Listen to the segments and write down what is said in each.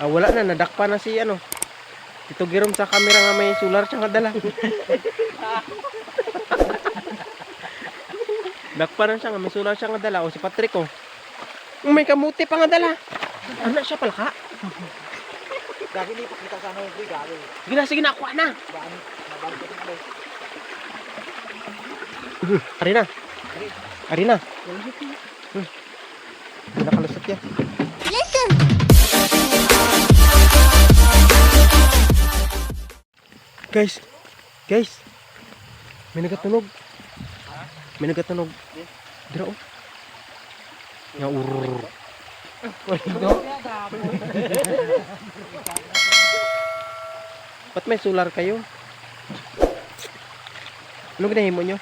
Wala na, nadakpa na si ano. Tito Girom sa camera nga may solar siya nga dala. Dakpa na siya nga may solar siya nga dala. O si Patrick oh. May kamuti pa nga dala. Ano siya palaka? Gagi ni pakita sa ano, gagi. Sige na, sige na, kuha na. Nabalik ko na. Ari na. Ari na. Nakalusot yan. Guys. May nagatunog. May nagatunog. Dira oh. Nga urur. Ba't may solar kayo? Ano ginahimo nyo?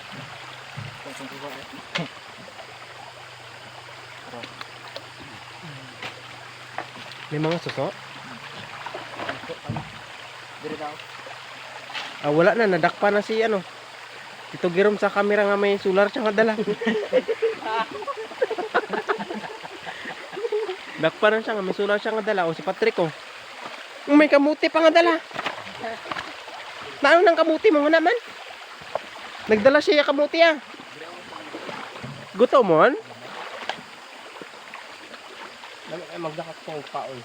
May mga suso? Wala na, nadakpa na si ano. Tito Girom sa camera nga may solar siya nga dala. Dakpa na siya nga may solar siya nga dala. O si Patrick oh. May kamuti pa nga dala. Naano ng kamuti mo nga naman? Nagdala siya kamuti ah. Gusto mo an? Magdakat ko ang paon.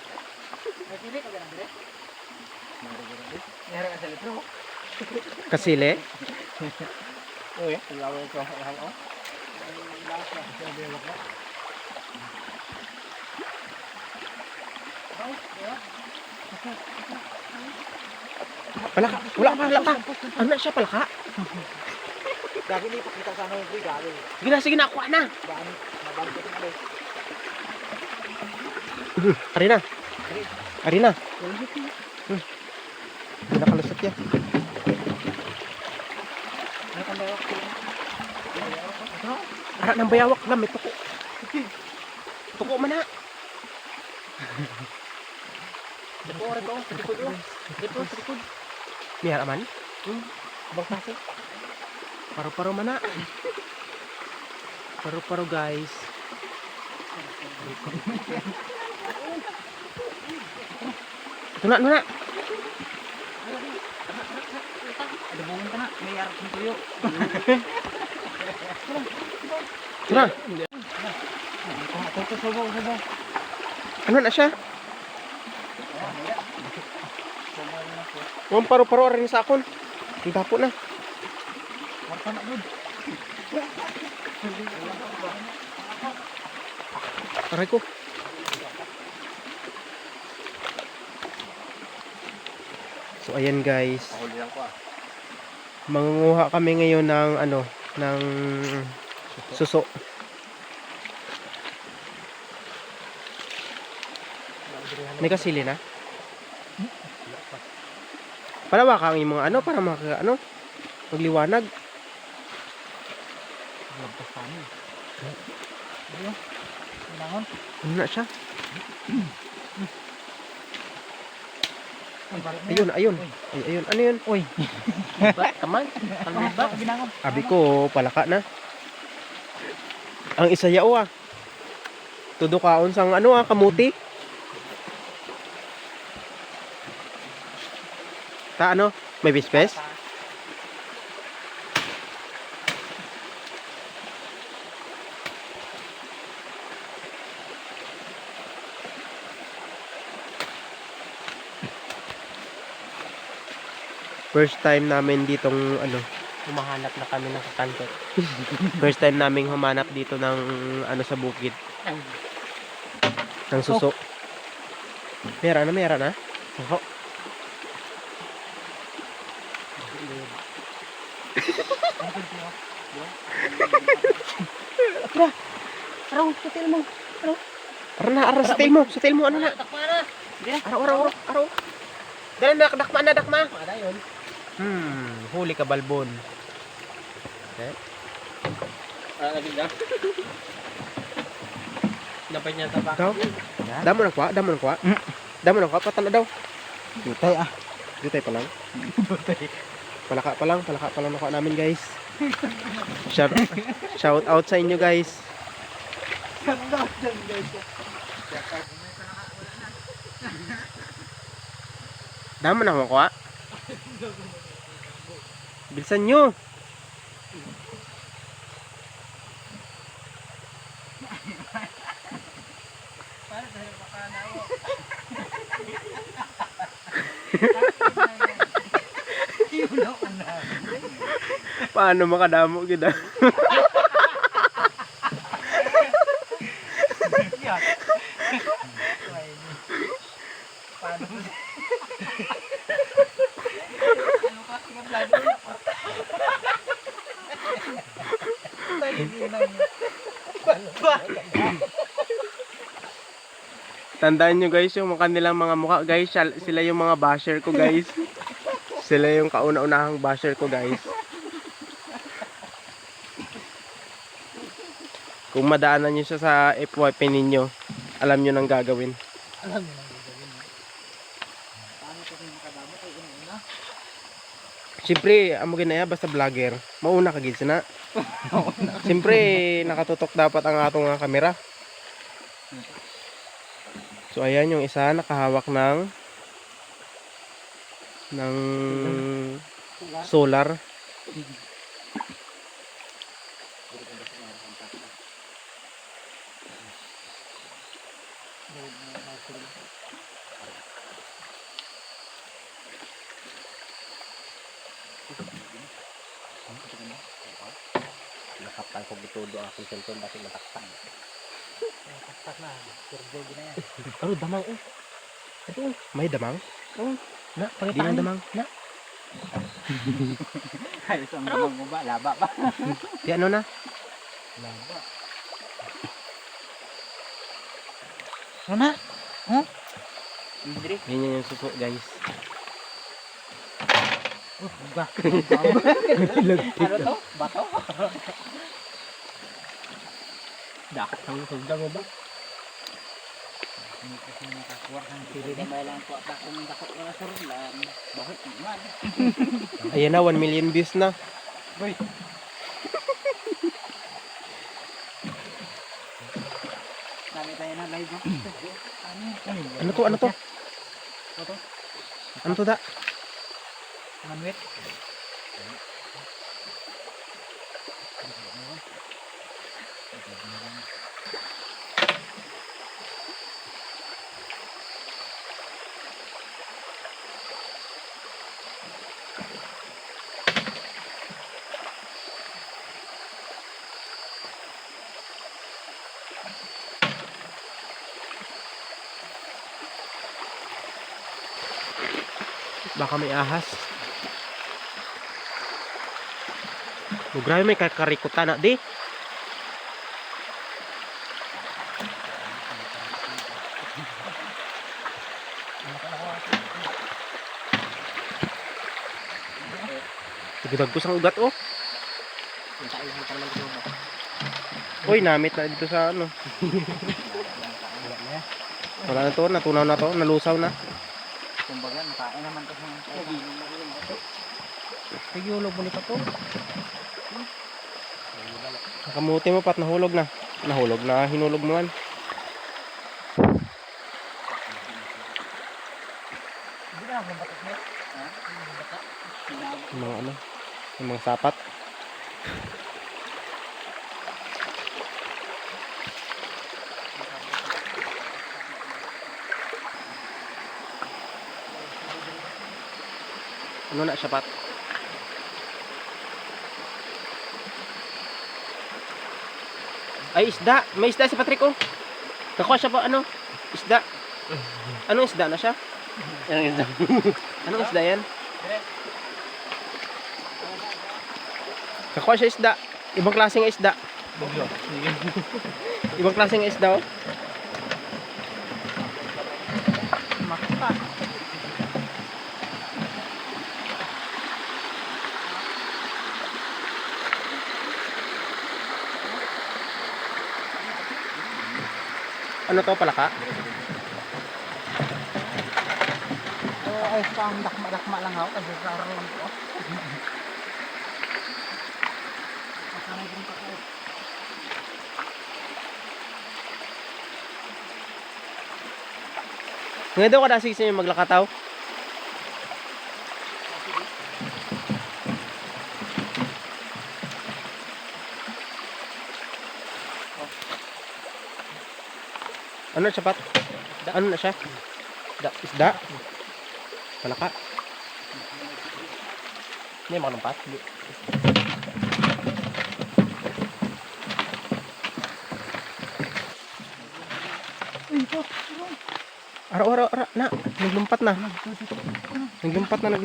Kasile? Uy, laway ko ang Palaka, wala pa. Ano siya palaka? Gagi ni pakita sa ano, gagi. Sige na, kuha na. Nabalik ko na. Ari na. Nakalusot yan. Ara ng bayawak lang, may tuko. Tuko man na. Likod. Mihara man? Bangkasi. Paro-paro man na. Paro-paro guys. Ito na. Ada buwan ka na, may arap ng tuyo. Ito na. Sabaw. Ano na siya? Ang paro-paro rin sa akon. Ang tapo na. Warta na good. Aray ko. So ayan guys. Mangunguha kami ngayon ng ano, ng suso. May kasili na? Palawa ka ang mga ano para magliwanag. Ano na siya? Ayun. Ano yun? Uy. Kaman. Binangon. Abi ko, palaka na. Ang isa yao ah. Tudo kaon sang ano ah, kamuti. Ta ano? May bispes? First time namin ditong ano, humahanap na kami ng kakanto. First time namin humanap dito ng ano sa bukid. Ng suso. Mera na. Suso. Tara. Araw, sa tail mo. Araw sa tail mo. Ano na? Araw. Dala na, dakma. Ada yun. Huli ka balbon. Okay. Lagi na. Dapat niya tapak. Damo ng kwa. Patala daw. Dutay pa lang. Palaka pa lang nakuha namin guys. Shout out sa inyo guys. Damo na makuha. Bilisan nyo. Paano makadamo kita? Paano? Ano ka? Singablado na pa. Tandaan nyo guys yung kanilang mga mukha guys. Sila yung mga basher ko guys. Sila yung kauna-unahang basher ko guys. Kung madaanan nyo siya sa FYP ninyo, alam nyo nang gagawin. Alam mo nang gagawin. Paano ko rin makadamo kay una? Siyempre, amo ginaya basta vlogger. Mauna ka gid na. Siyempre, nakatutok dapat ang atong nga kamera. So ayan yung isa nakahawak ng solar. Nakapal ko gitudo ang akong cellphone dati natakpan. Natakpan na. Turbo na yan. Ano damang eh? Ito, may damang? Oo. Na, di lang damang. Na. Ay, isang damang mo ba? Laba ba? Di ano na? Laba. Ano na? Huh? Indri? Yan yung suso guys. Ba? Ano to? Bato? Dapat ang sugdang mo ba? Hindi kasi nakakuha ng sili. Damay lang po at akong dakot wala sa rulan. Bakit naman? Ayan na, 1 million views na. Boy! Kami tayo na live no? Ano to? Ano to? Ano? Ano to da? Manwit? Baka may ahas. Oh, grabe may kakarikutan na di. Tigdag-tagos ang ugat oh. Uy, namit na dito sa ano. Wala na to, natunaw na to, nalusaw na. Kumbaga, nakain naman to sa kabilang na rin ito. Nagihulog mo nito to. Nakamuti mo pat nahulog na. Nahulog na, hinulog mo man. Hindi na akong batok na. Ha? Yung mga ano, yung mga sapat. Ano na siya pat? Ay, isda. May isda si Patrick oh. Nakuha siya pa ano? Isda. Anong isda na siya? Anong isda? Anong isda yan? Nakuha siya isda. Ibang klaseng isda. Ibang klaseng isda oh. Makita. Ano to palaka? Ay, pang dakma-dakma lang ako kasi sa ron ko. Masanay din pa kayo. Ngayon daw kada sige sa maglakataw. Ano siya pat? Ano na siya? Isda? Palaka? Hindi mo kanong pat? Araw-araw, na. Naglumpat na. Naglumpat. Hindi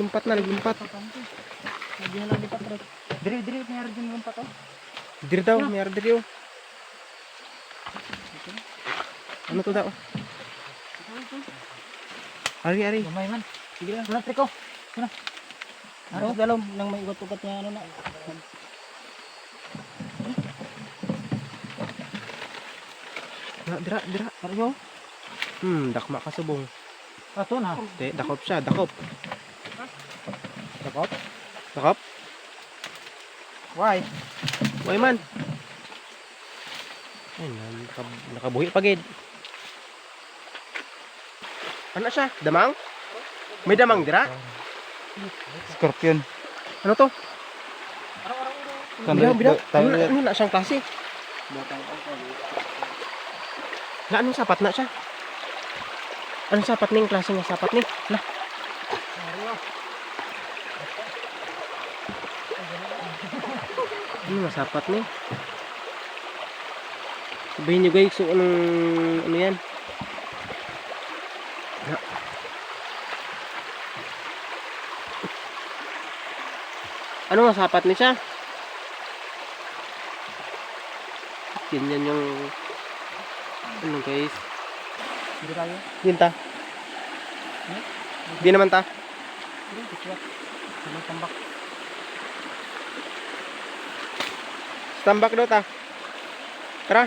na lang lipat bro. Diri mayroon din lumpat oh. Diri daw, mayroon diri oh. Ano to daw? Ari. Gamay man. Sige lang, wala triko. Ano? Araw dalom nang may ugat-ugat niya ano na. Dira. Araw. Dakma ka subong. Ato na. Dakop siya, dakop. Dakop. Dakop? Why? Why man? Ay, nakabuhi pa gid. Ano siya? Damang? May damang dira? Scorpion. Ano to? Bida. Tayo Ano na siyang klase? Na anong sapat na siya? Anong sapat ning klase nga sapat ni? La. Ano nga sapat ni? Sabihin nyo guys, so anong ano yan? Na. Ano nga sapat ni siya? Ganyan yung ano guys? Hindi tayo. Yun ta. Di naman ta. Hindi kicwat. Hindi tambak. Tambak daw ta. Tara.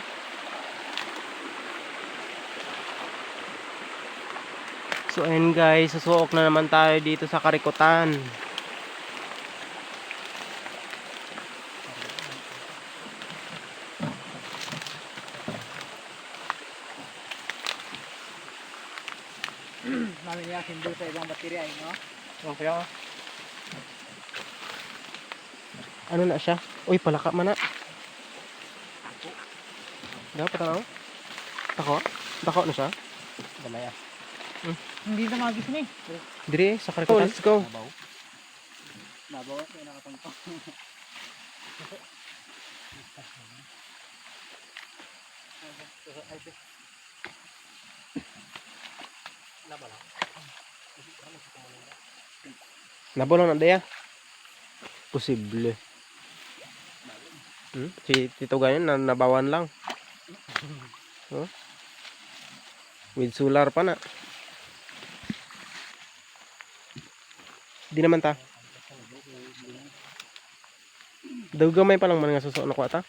So ayun guys, susuok na naman tayo dito sa Karikutan. Namin yakin doon sa ibang baterya ay no? Okay ako. Ano na siya? Uy, palaka man na. Dapat ano? Tako na siya? Gamay ah. Hindi na magis ni. Dire, sa Karikutan. Let's go. Nabaw ko nakatangko. Nabolong na daya. Posible. Si Tito ganyan nabawan lang. Oh. With solar pa na. Di naman ta. Daw gamay pa lang man nga suso na ko ata.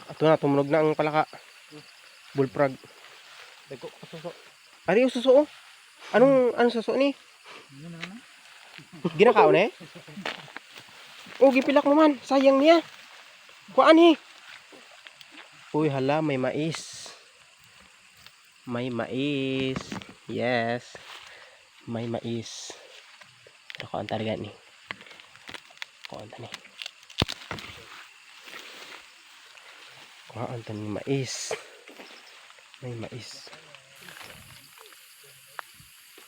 Ato na tumunog na ang palaka. Bullfrog. Dago suso. Ari yung suso oh. Anong suso ni? Ginakaw na eh. Oh, gipilak mo man. Sayang niya. Kuan eh. Uy, hala, may mais. May mais. Yes. May mais. Pero kuan talaga ni. Kuan tani. Kuan tani mais. May mais.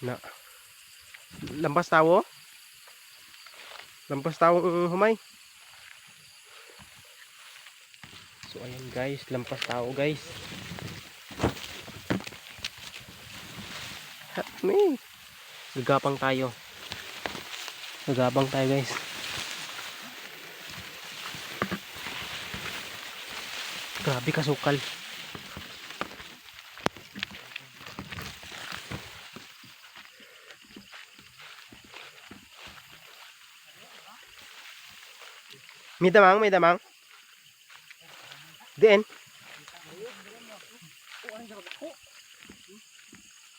Na. Lampas tawo. Lampas tawo humay. So ayan guys, lampas tao guys. May gagapang tayo. Gagapang tayo guys. Grabe kasukal. May damang. Diin.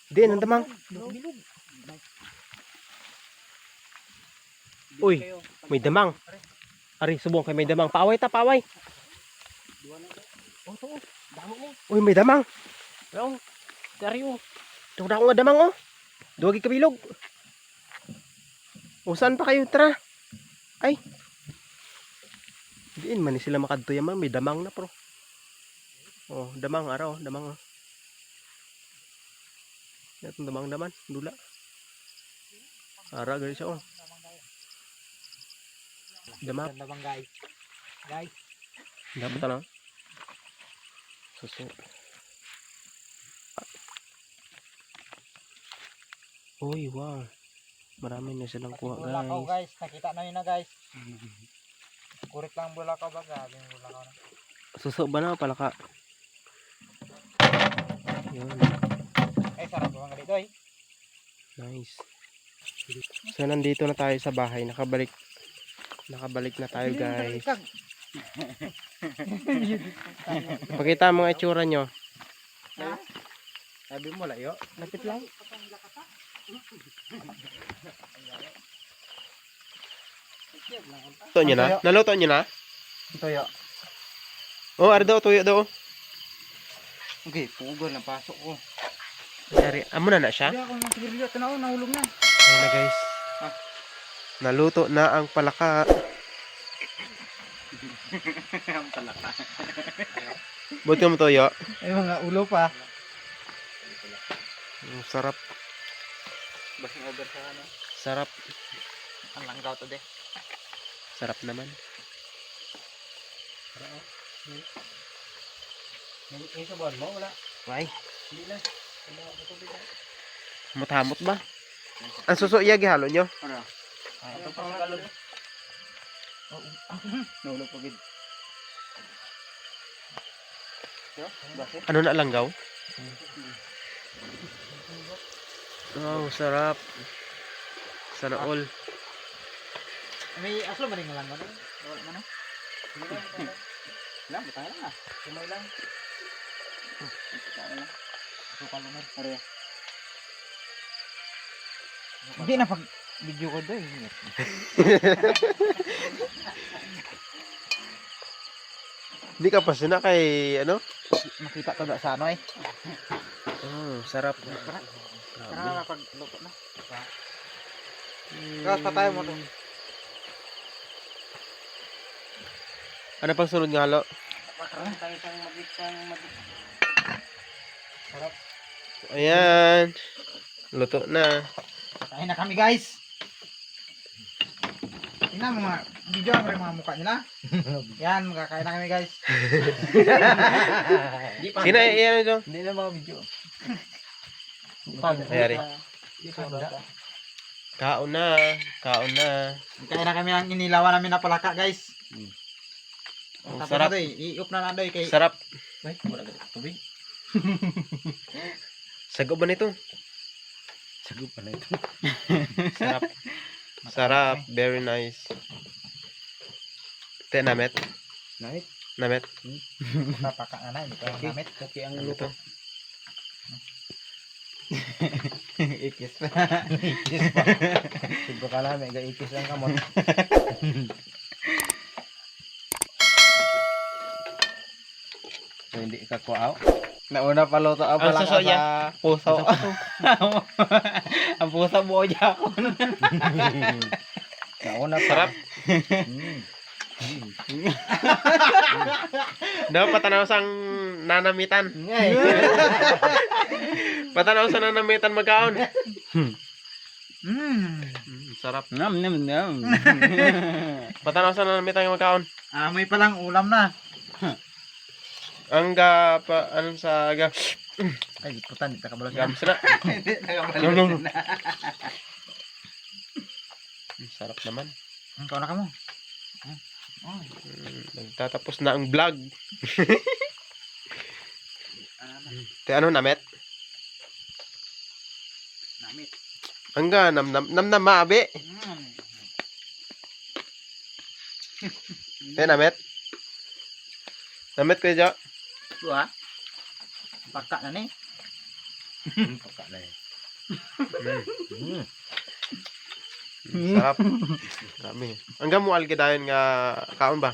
Diin ang damang. Uy, may damang. Ari, subong kay may damang. Paaway ta, paaway. Oh, to. Damo ni. Uy, may damang. Pero, seryo. Dako nga damang oh. Duwagi kabilog. O saan pa kayo? Tara. Ay. Diin man ni sila makadto yaman. May damang na pro. Oh, damang araw. Damang oh. Itong damang daman. Dula. Ara gali siya oh. Damang. Ganda bang guys? Guys. Dapat ano? Suso. Uy, wow. Marami na silang kuha, Bulakaw guys. guys. Nakita na yun na guys. Kurit lang bulakaw ba? Grabe yung bulakaw na. Suso ba na palaka? Yun. Ay, sarap ba mga dito eh. Nice. So, nandito na tayo sa bahay. Nakabalik na tayo, guys. Pakita ang mga itsura nyo. Sabi mo layo. Lapit lang. Luto nyo na? Naluto nyo na? Tuyo. Oh, ardo, tuyo daw. Okay, pugol na pasok ko. Dari, amo na siya? Hindi ako nang sigarilyo. Tanaw, nahulog na. Ayun na, guys. Naluto na ang palaka. Ang palaka. Buti mo tuyo. Ay, mga ulo pa. Sarap. Basing over sa ano. Sarap. Ang langgaw to de. Sarap naman. May sabon mo, wala. Why? Hindi na. Hamot-hamot ba? Ang suso iya gihalo nyo? Ano? Ito pa ang kalog. Nahulog pa gid. Ano na langgaw? Wow, sarap. Sana all. May aslo ba rin lang mo? Wala man. Lang, butang lang ah. Kumay lang. Sukal mo, pare. Hindi na pag video ko doy. Hindi ka pa sina kay ano? Makita to sa ano eh. Oh, sarap. Tara pag luto na. Tapos patay mo to. Ano pang sunod nga halo? Sarap. Ayan. Luto na. Kain na kami guys. Tingnan mo mga video ang mga mukha nila. Yan, magkakain na kami guys. Sino yan ito? Hindi na mga video. Ayari. Kaon na. Kaon na. Kain na kami ng inilawan namin na palaka guys. Ang Tapos sarap. na doy, iup na doy kay. Sarap. Ay, wala ka tubig. Sago ba nito? Sagup pa na ito. Sarap. Sarap. Very nice. Te, namet. Namit. Namet. Papaka na hindi pa namit. Okay ang Ano luto. to? Ikis pa. Ikis pa. Siguro ka namin, ikis lang kamot. So, hindi ka kuaw. Nauna pa luto ang palaka suso sa puso. Ang puso mo niya ako. Nauna pa. Sarap. Dapat patanaw sang nanamitan. Ngay. Patanaw sa nanamitan magkaon. Sarap. Nam nam nam. Patanaw sa nanamitan magkaon. Amoy pa lang ulam na. Ang ga pa anong sa ga Ay, putan, di takabalo gam sila. Takabalo na. Sarap naman. Ikaw na ka mo. Nagtatapos na ang vlog. Te ano namet? Namit. Ang ga nam maabi. Te namet. Namet kayo dyan. Buha. Paka na ni. Paka na eh. Sarap. Dami. Hanggang mo algidayon nga kaon ba?